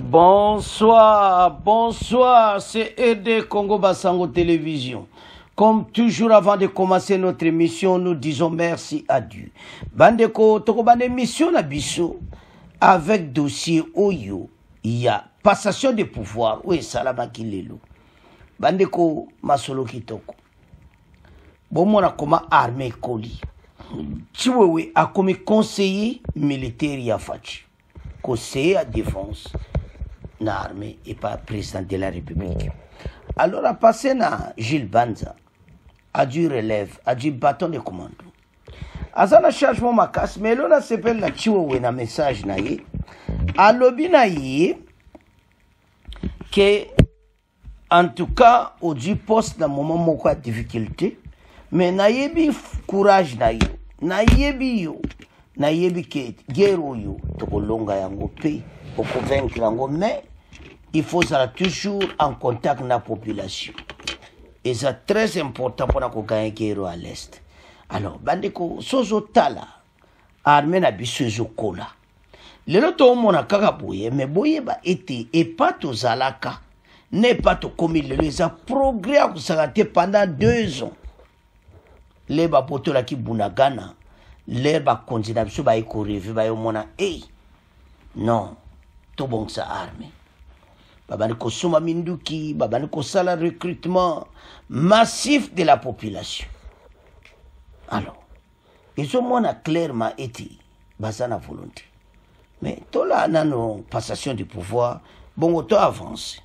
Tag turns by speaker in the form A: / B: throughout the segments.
A: Bonsoir, bonsoir, c'est ED Congo Bassango Télévision. Comme toujours, avant de commencer notre émission, nous disons merci à Dieu. Bandeko, tokobane émission na biso avec dossier Oyo, il y a passation de pouvoir. Oui, salamaki lelo. Bandeko, masolo kitoko. Bon, mon a comme armée koli. Chiwewe a comme conseiller militaire Yafachi. Conseiller à défense. Na armée et pas président de la République. Alors, à passer na Gilles Banza, a dû relève, a dû bâton de commando. Azana changement ma casse, mais là, s'appelle la Chiwewe na message na ye. A lobby na ye, que, en tout cas, au du poste na moment moko a difficulté, mais na yebi courage na yo, na yebi yo, na yebi ke guerre yo, toko longa yango pe, pour convaincre yango, mais il faut être toujours en contact avec la population. Et c'est très important pour nous gagner guerre à l'Est. Alors, bandeko, sozo tala, armée na biso kola. Le loto mona kaka boye, mais boye ba été, et pas to zalaka, n'est pas to commis le les a progrès à s'arrêter pendant 2 ans. Les ba poto la ki bunagana, les ba continue biso ba eko rêve ba yo mona, hey, non, tout bon sa armée. Babani Kosuma Minduki, Babani Kosala recrutement massif de la population. Alors, ils ont moins clairement été basana volonté. Mais tout là, dans nos passations du pouvoir, bon, auto avance.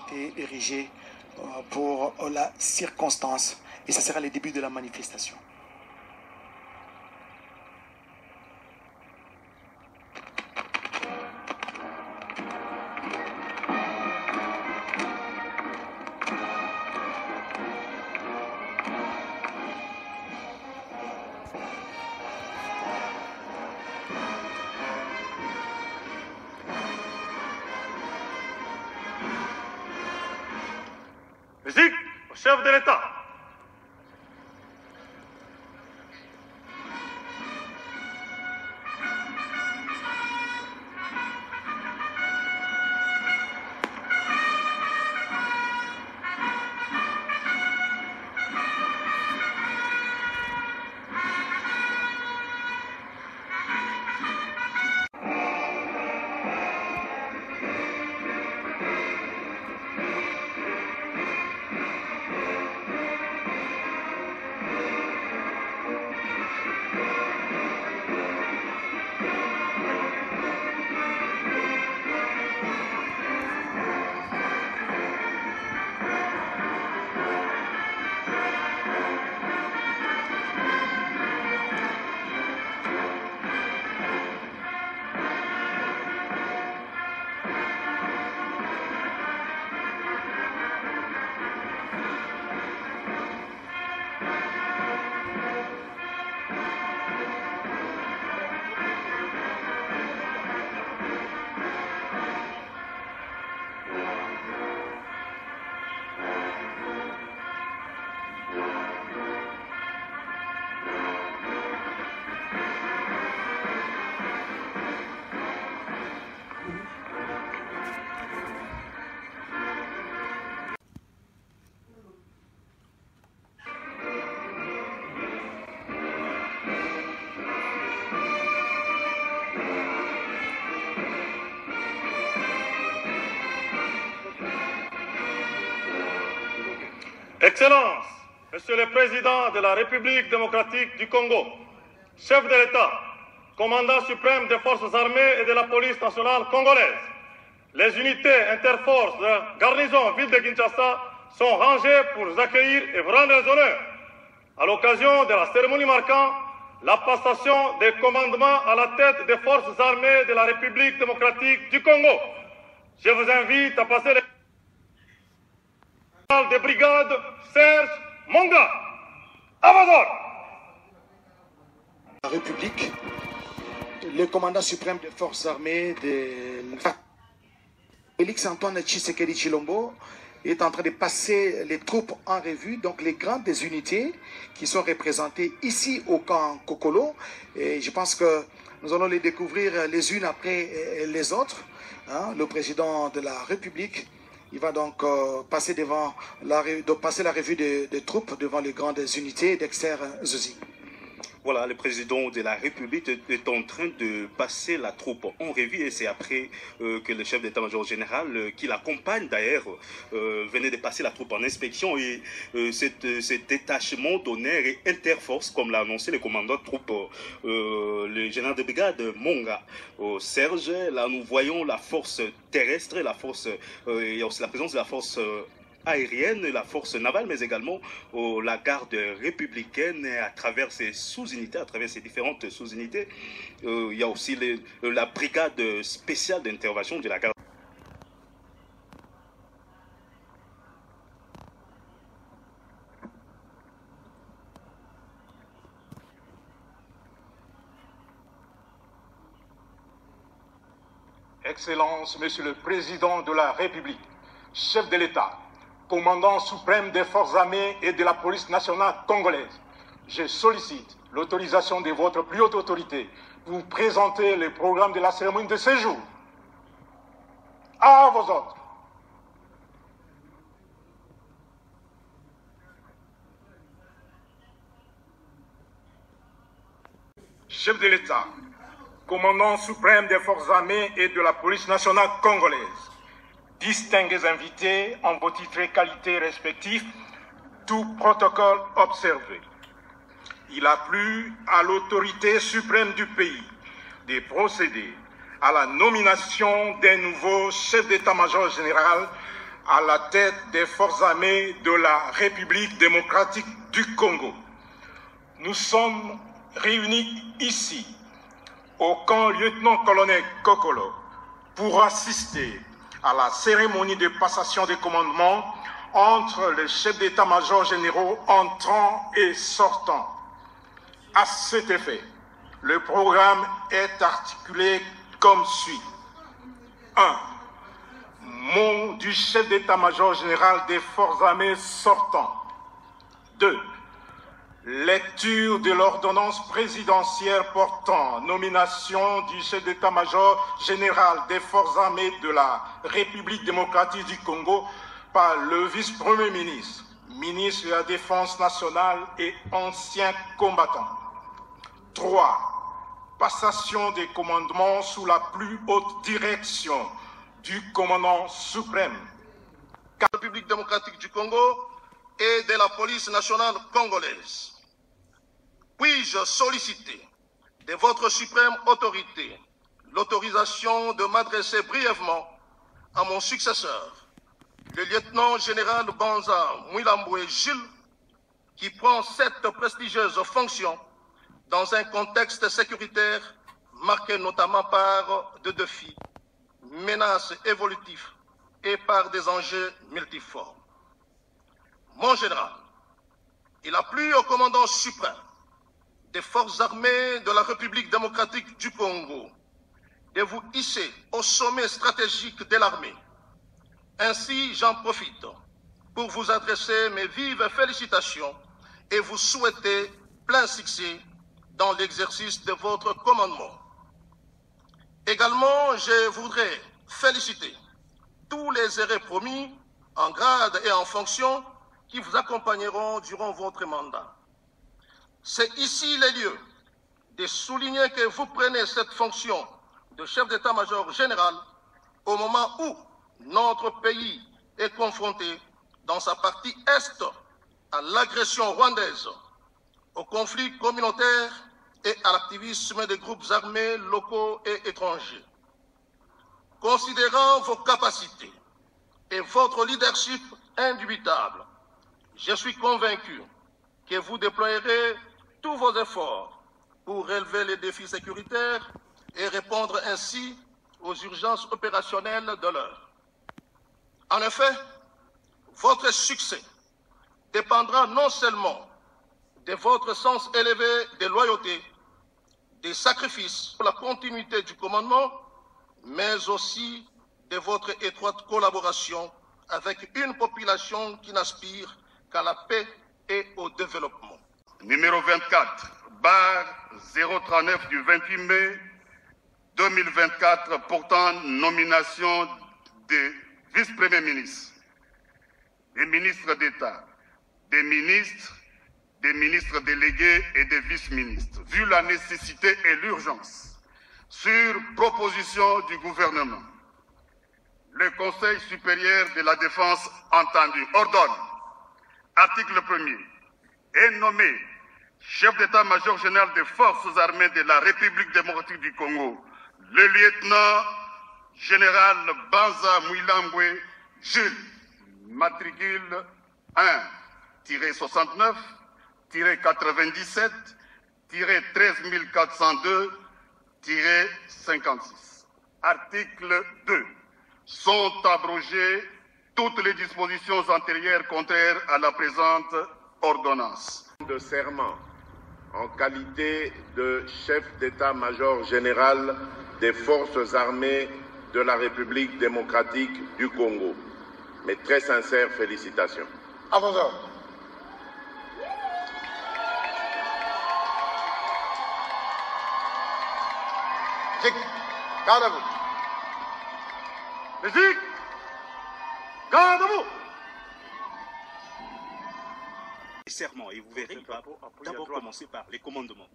B: Qui a été érigé pour la circonstance et ça sera le début de la manifestation.
C: Musique au chef de l'État. Excellence, Monsieur le Président de la République démocratique du Congo, chef de l'État, commandant suprême des forces armées et de la police nationale congolaise, les unités interforces de la garnison ville de Kinshasa sont rangées pour vous accueillir et vous rendre les honneurs. À l'occasion de la cérémonie marquant la passation des commandements à la tête des forces armées de la République démocratique du Congo. Je vous invite à passer les des brigades Serge Monga. À vos ordres.
B: La République, le commandant suprême des forces armées de Félix Antoine Tshisekedi Tshilombo est en train de passer les troupes en revue, donc les grandes des unités qui sont représentées ici au camp Kokolo. Et je pense que nous allons les découvrir les unes après les autres. Hein, le président de la République, il va donc passer la revue des troupes devant les grandes unités d'Exter Zuzi.
D: Voilà, le président de la République est en train de passer la troupe en revue et c'est après que le chef d'état-major général, qui l'accompagne d'ailleurs, venait de passer la troupe en inspection et cet détachement d'honneur et interforce, comme l'a annoncé le commandant de troupe, le général de brigade Monga. Serge, là nous voyons la force terrestre, la force, il y a aussi la présence de la force aérienne, la force navale, mais également la garde républicaine à travers ses sous-unités, à travers ses différentes sous-unités. Il y a aussi la brigade spéciale d'intervention de la garde.
E: Excellence, Monsieur le Président de la République, chef de l'État, commandant suprême des forces armées et de la police nationale congolaise, je sollicite l'autorisation de votre plus haute autorité pour vous présenter le programme de la cérémonie de séjour. À vos ordres. Chef de l'État, commandant suprême des forces armées et de la police nationale congolaise, distingués invités en vos titres et qualités respectifs, tout protocole observé. Il a plu à l'autorité suprême du pays de procéder à la nomination d'un nouveau chef d'état-major général à la tête des forces armées de la République démocratique du Congo. Nous sommes réunis ici, au camp lieutenant-colonel Kokolo, pour assister à la cérémonie de passation des commandements entre les chefs d'état-major généraux entrants et sortants. À cet effet, le programme est articulé comme suit. 1. Mot du chef d'état-major général des forces armées sortant. 2. Lecture de l'ordonnance présidentielle portant nomination du chef d'état-major général des forces armées de la République démocratique du Congo par le vice-premier ministre, ministre de la Défense nationale et ancien combattant. 3. Passation des commandements sous la plus haute direction du commandant suprême.
F: La République démocratique du Congo et de la police nationale congolaise. Puis-je solliciter de votre suprême autorité l'autorisation de m'adresser brièvement à mon successeur, le lieutenant général Banza Mwilambwe Jules, qui prend cette prestigieuse fonction dans un contexte sécuritaire marqué notamment par des défis, menaces évolutifs et par des enjeux multiformes. Mon général, il a plu au commandant suprême des forces armées de la République démocratique du Congo de vous hisser au sommet stratégique de l'armée. Ainsi, j'en profite pour vous adresser mes vives félicitations et vous souhaiter plein succès dans l'exercice de votre commandement. Également, je voudrais féliciter tous les hérés promis en grade et en fonction qui vous accompagneront durant votre mandat. C'est ici les lieux de souligner que vous prenez cette fonction de chef d'état-major général au moment où notre pays est confronté dans sa partie est à l'agression rwandaise, au conflit communautaire et à l'activisme des groupes armés locaux et étrangers. Considérant vos capacités et votre leadership indubitable, je suis convaincu que vous déployerez tous vos efforts pour relever les défis sécuritaires et répondre ainsi aux urgences opérationnelles de l'heure. En effet, votre succès dépendra non seulement de votre sens élevé de loyauté, des sacrifices pour la continuité du commandement, mais aussi de votre étroite collaboration avec une population qui n'aspire qu'à la paix et au développement.
G: Numéro 24, barre 039 du 28 mai 2024 portant nomination des vice-premiers ministres, des ministres d'État, des ministres délégués et des vice-ministres, vu la nécessité et l'urgence, sur proposition du gouvernement. Le Conseil supérieur de la défense entendu ordonne, article 1er, est nommé chef d'état-major général des forces armées de la République démocratique du Congo, le lieutenant général Banza Mwilambwe Jules, matricule 1-1-13402-13402-56. Article 2. Sont abrogées toutes les dispositions antérieures contraires à la présente ordonnance.
H: De serment en qualité de chef d'état-major général des forces armées de la République démocratique du Congo. Mes très sincères félicitations.
F: À vos ordres. Garde à vous.
G: Musique, garde-vous.
D: Serment, et vous verrez, il va d'abord commencer par les commandements.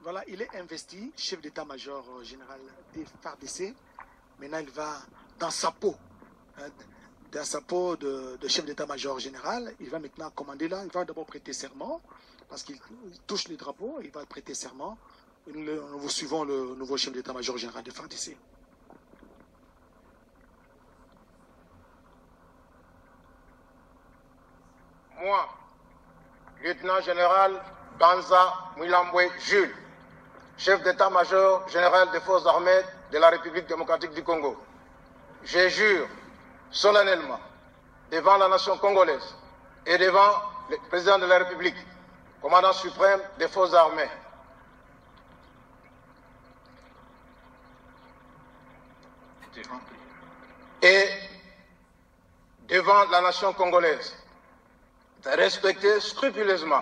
B: Voilà, il est investi chef d'état-major général des FARDC. Maintenant, il va dans sa peau, de chef d'état-major général. Il va maintenant commander là. Il va d'abord prêter serment parce qu'il touche les drapeaux. Il va prêter serment. Nous suivons le nouveau chef d'état-major général des FARDC.
H: Moi, lieutenant général Banza Mwilambwe Jules, chef d'état-major général des forces armées de la République démocratique du Congo, je jure solennellement devant la nation congolaise et devant le président de la République, commandant suprême des forces armées, et devant la nation congolaise, de respecter scrupuleusement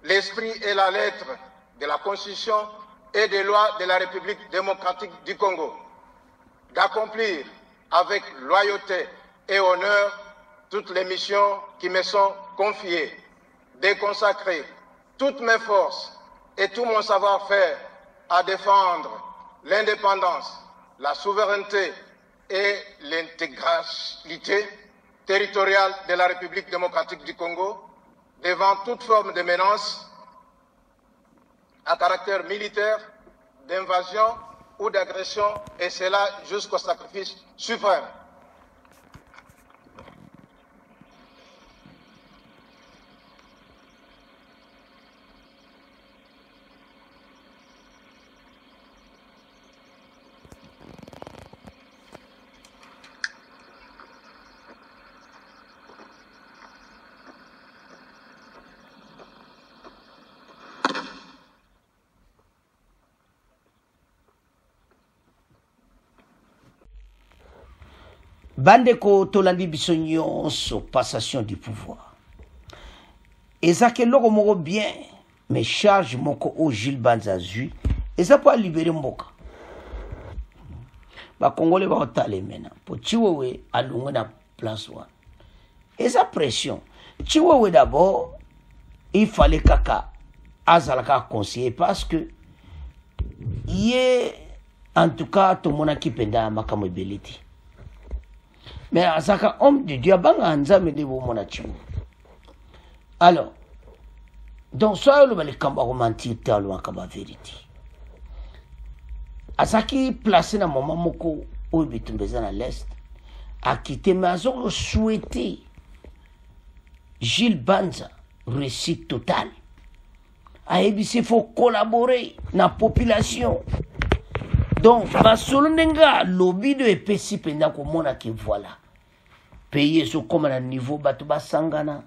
H: l'esprit et la lettre de la Constitution et des lois de la République démocratique du Congo, d'accomplir avec loyauté et honneur toutes les missions qui me sont confiées, de consacrer toutes mes forces et tout mon savoir-faire à défendre l'indépendance, la souveraineté et l'intégralité territoriale de la République démocratique du Congo devant toute forme de menace à caractère militaire, d'invasion ou d'agression, et cela jusqu'au sacrifice suprême.
A: Bandeko tolandi biso nyonso passation du pouvoir. Ezake loko moko bien, mais charge moko o Jules Banza zui, eza pas libérer mboka. Ba Congolais ba otale mena, po Chiwewe alunga na place one. Eza pression. Chiwewe d'abord, il fallait kaka azalaka conseiller parce que en tout cas tout le monde qui penda makamo beliti. Mais azaka homme de Dieu banga nzambe de bo mona chiwo. Alors donc soit le bale kamba romantique talo akaba vérité. Azaki placé na moment moko o bitumbeza na l'est a quitté mazo souhaité Jules Banza réussite totale. A il faut collaborer na population. Donc masolo ndenga lobby de epesi penda komona ke voilà pays so comme na niveau batu basangana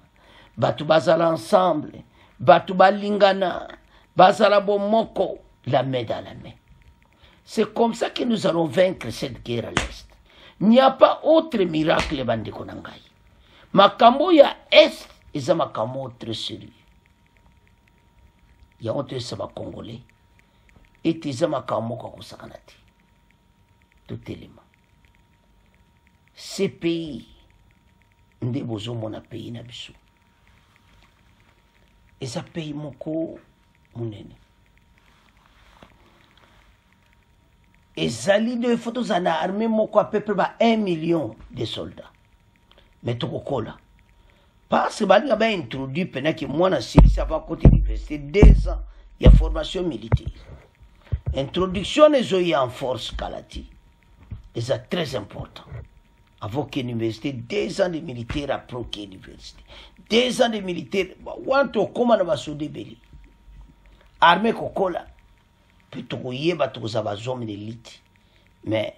A: batu bazala ensemble batu balingana bazala bomoko la main dans la main. C'est comme ça que nous allons vaincre cette guerre à l'est. Il n'y a pas autre miracle bande konangai. Makambo ya est eza makambo très sérieux. Ya onte sama congolais et eza makambo ko kusakanati. Tout élément. Ces pays nde bozo mona pays na biso. Eza pays moko munene. Ezali de photos à l'armée moko à peu près 1 million de soldats. Mais tokokola. Parce que balinga ba introduit pendant que moi na Syrie ça va côté l'université 2 ans il y a formation militaire. Introduction ezoyi en force kalati. Et c'est très important. Avant que l'université 2 ans de militaire après que l'université. 2 ans de militaire wanto koma na basode beli. Armée kokola. Plutôt que yeba toza bazom d'élite. Mais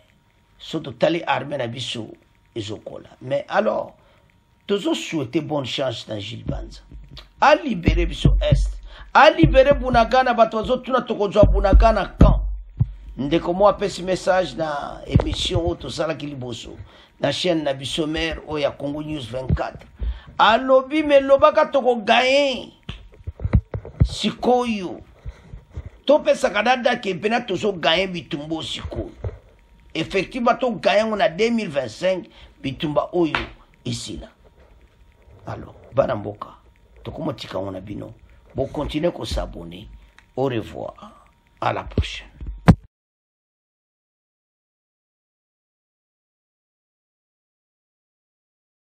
A: surtout tali armée na biso ezokola. Mais alors toujours souhaiter bonne chance dans Gilles Banza. A libérer biso est. A libérer Bunagana batozo tuna tokozwa Bunagana quand. Ndeko mo apesi message na émission to sala kiliboso. Na chaîne na biso mère o ya Congo News 24. Alobi me lobaka toko gagner. Sikoyo. Topesa kadada ke pena tozo gagner bitumbo sikoyo. Effectivement to gagner on a 2025 bitumba oyo ici là. Alors, Banamboka, Tokomotika on a bino. Bon, continuez à s'abonner. Au revoir. À la prochaine.